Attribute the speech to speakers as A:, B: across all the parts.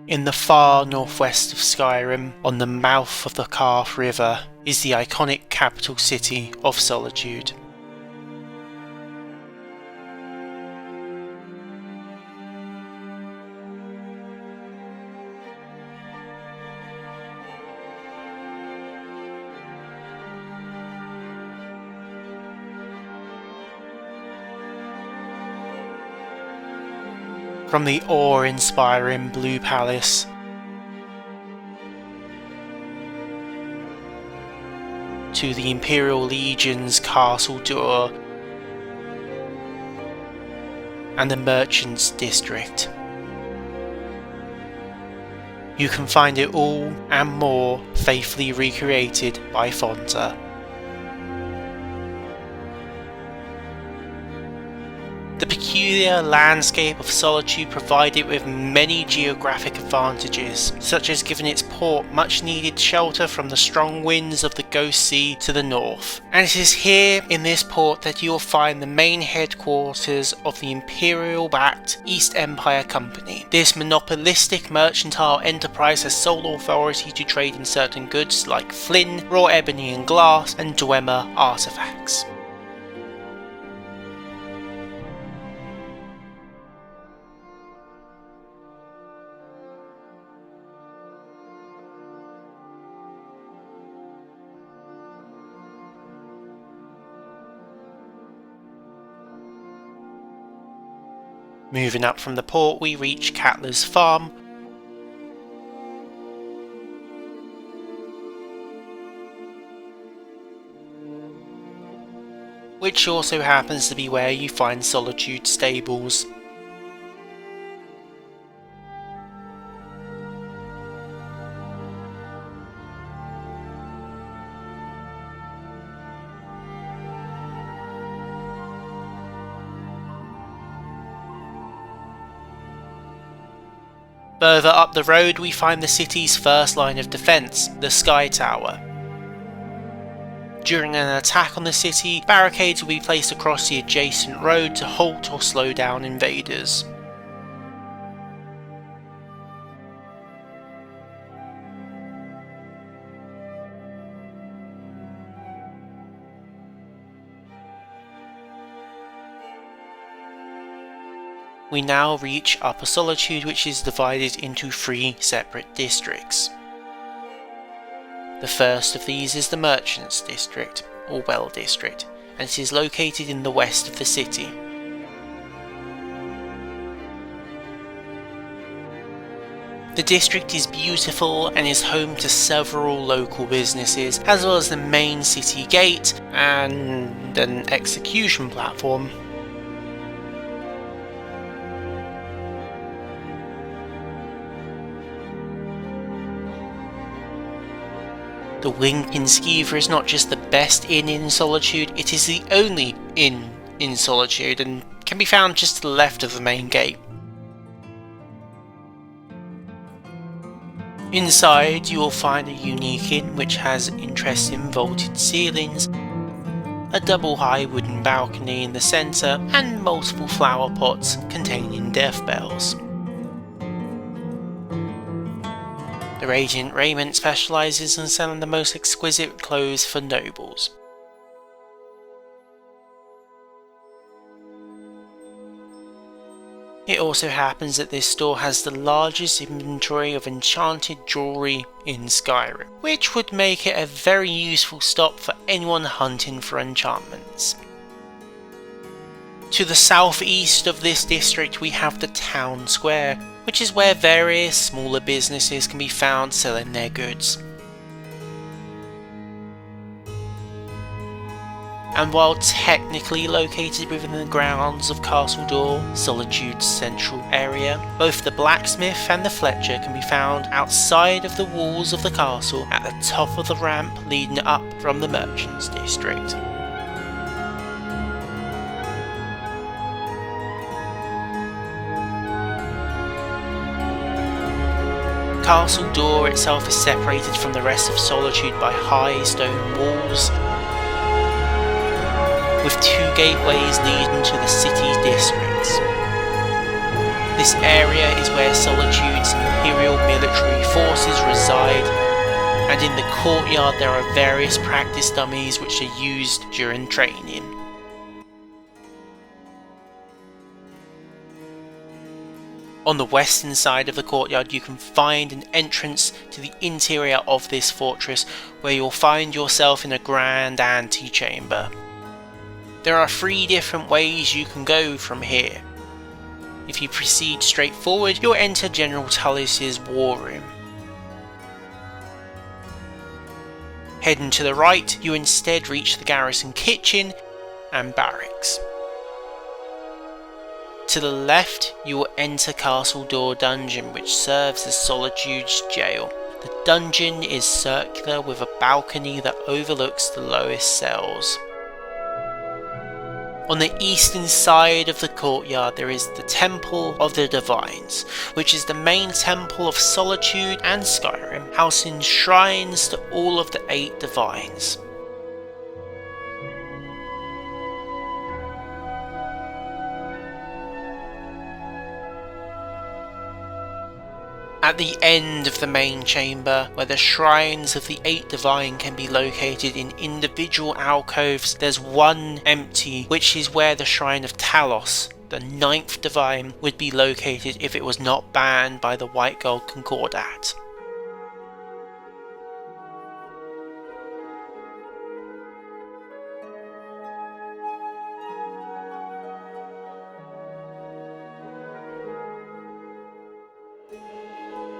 A: In the far northwest of Skyrim, on the mouth of the Karth River, is the iconic capital city of Solitude. From the awe-inspiring Blue Palace to the Imperial Legion's Castle Dour and the Merchants District. You can find it all and more faithfully recreated by Fonta. The peculiar landscape of Solitude provided it with many geographic advantages, such as giving its port much needed shelter from the strong winds of the Ghost Sea to the north. And it is here in this port that you will find the main headquarters of the Imperial-backed East Empire Company. This monopolistic mercantile enterprise has sole authority to trade in certain goods like flint, raw ebony and glass, and Dwemer artifacts. Moving up from the port, we reach Catler's farm, which also happens to be where you find Solitude stables. Further up the road we find the city's first line of defence, the Sky Tower. During an attack on the city, barricades will be placed across the adjacent road to halt or slow down invaders. We now reach Upper Solitude, which is divided into 3 separate districts. The first of these is the Merchants District, or Well District, and it is located in the west of the city. The district is beautiful and is home to several local businesses, as well as the main city gate and an execution platform. The Winkin Skeever is not just the best inn in Solitude, it is the only inn in Solitude and can be found just to the left of the main gate. Inside you will find a unique inn which has interesting vaulted ceilings, a double high wooden balcony in the centre and multiple flower pots containing death bells. The Radiant Raiment specialises in selling the most exquisite clothes for nobles. It also happens that this store has the largest inventory of enchanted jewellery in Skyrim, which would make it a very useful stop for anyone hunting for enchantments. To the southeast of this district we have the town square, which is where various smaller businesses can be found selling their goods. And while technically located within the grounds of Castle Dour, Solitude's central area, both the blacksmith and the fletcher can be found outside of the walls of the castle at the top of the ramp leading up from the Merchants District. Castle Dour itself is separated from the rest of Solitude by high stone walls, with 2 gateways leading to the city districts. This area is where Solitude's Imperial military forces reside, and in the courtyard there are various practice dummies which are used during training. On the western side of the courtyard you can find an entrance to the interior of this fortress, where you'll find yourself in a grand antechamber. There are 3 different ways you can go from here. If you proceed straight forward, you'll enter General Tullis's war room. Heading to the right, you instead reach the garrison kitchen and barracks. To the left, you will enter Castle Dour dungeon, which serves as Solitude's jail. The dungeon is circular with a balcony that overlooks the lowest cells. On the eastern side of the courtyard there is the Temple of the Divines, which is the main temple of Solitude and Skyrim, housing shrines to all of the 8 divines. At the end of the main chamber, where the shrines of the 8 divine can be located in individual alcoves, there's one empty, which is where the shrine of Talos, the 9th divine, would be located if it was not banned by the White Gold Concordat.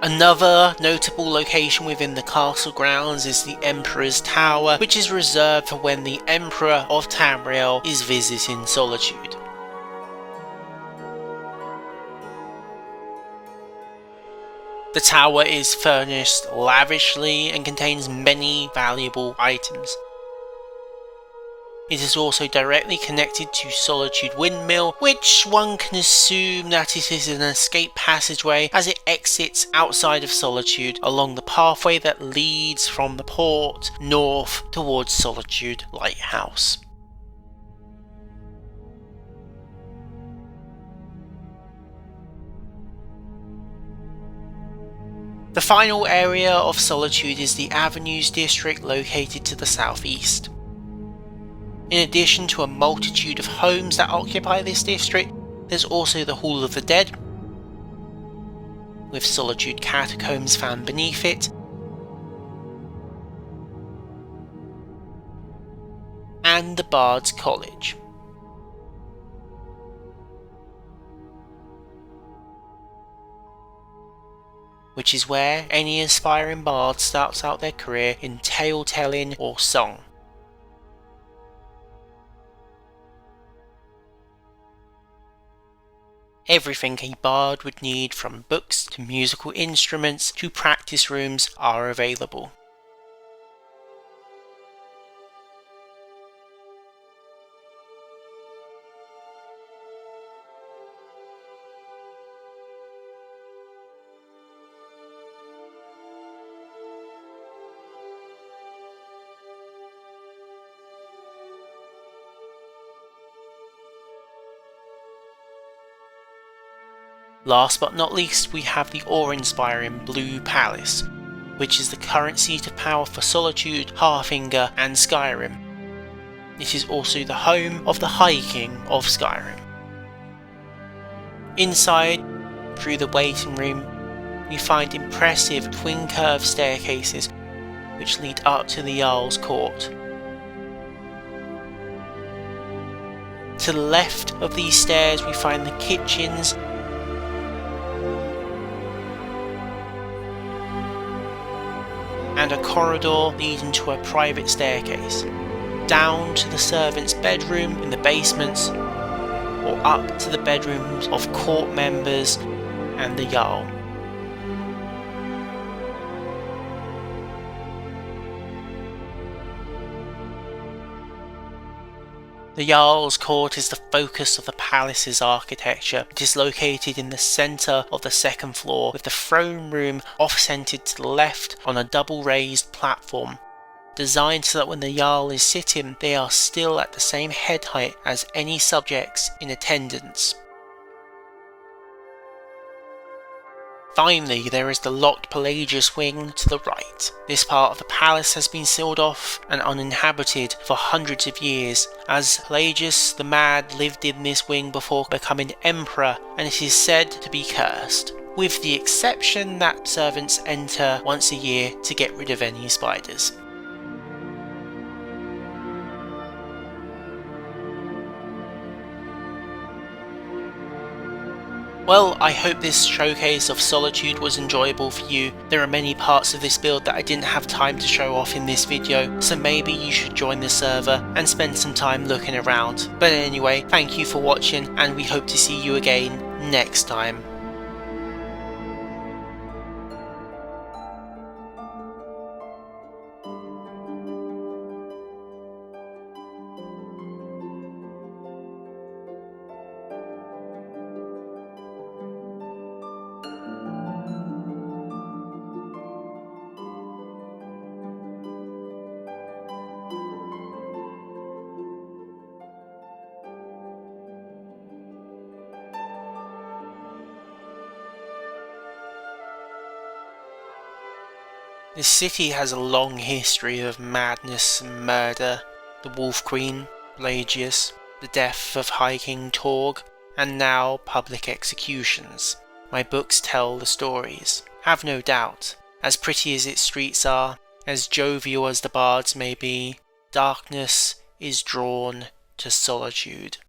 A: Another notable location within the castle grounds is the Emperor's Tower, which is reserved for when the Emperor of Tamriel is visiting Solitude. The tower is furnished lavishly and contains many valuable items. It is also directly connected to Solitude Windmill, which one can assume that it is an escape passageway as it exits outside of Solitude along the pathway that leads from the port north towards Solitude Lighthouse. The final area of Solitude is the Avenues district, located to the southeast. In addition to a multitude of homes that occupy this district, there's also the Hall of the Dead, with Solitude catacombs found beneath it, and the Bards College. Which is where any aspiring bard starts out their career in tale telling or song. Everything a bard would need, from books to musical instruments to practice rooms, are available. Last but not least, we have the awe-inspiring Blue Palace, which is the current seat of power for Solitude, Halfinger and Skyrim. It is also the home of the High King of Skyrim. Inside, through the waiting room, we find impressive twin-curved staircases which lead up to the Jarl's Court. To the left of these stairs we find the kitchens and a corridor leading to a private staircase, down to the servants' bedroom in the basements, or up to the bedrooms of court members and the Jarl. The Jarl's Court is the focus of the palace's architecture. It is located in the centre of the second floor, with the throne room off-centred to the left on a double raised platform, designed so that when the Jarl is sitting, they are still at the same head height as any subjects in attendance. Finally, there is the locked Pelagius wing to the right. This part of the palace has been sealed off and uninhabited for hundreds of years, as Pelagius the Mad lived in this wing before becoming emperor, and it is said to be cursed, with the exception that servants enter once a year to get rid of any spiders. Well, I hope this showcase of Solitude was enjoyable for you. There are many parts of this build that I didn't have time to show off in this video, so maybe you should join the server and spend some time looking around. But anyway, thank you for watching, and we hope to see you again next time. This city has a long history of madness and murder. The Wolf Queen, Pelagius, the death of High King Torg, and now public executions. My books tell the stories, have no doubt. As pretty as its streets are, as jovial as the bards may be, darkness is drawn to solitude.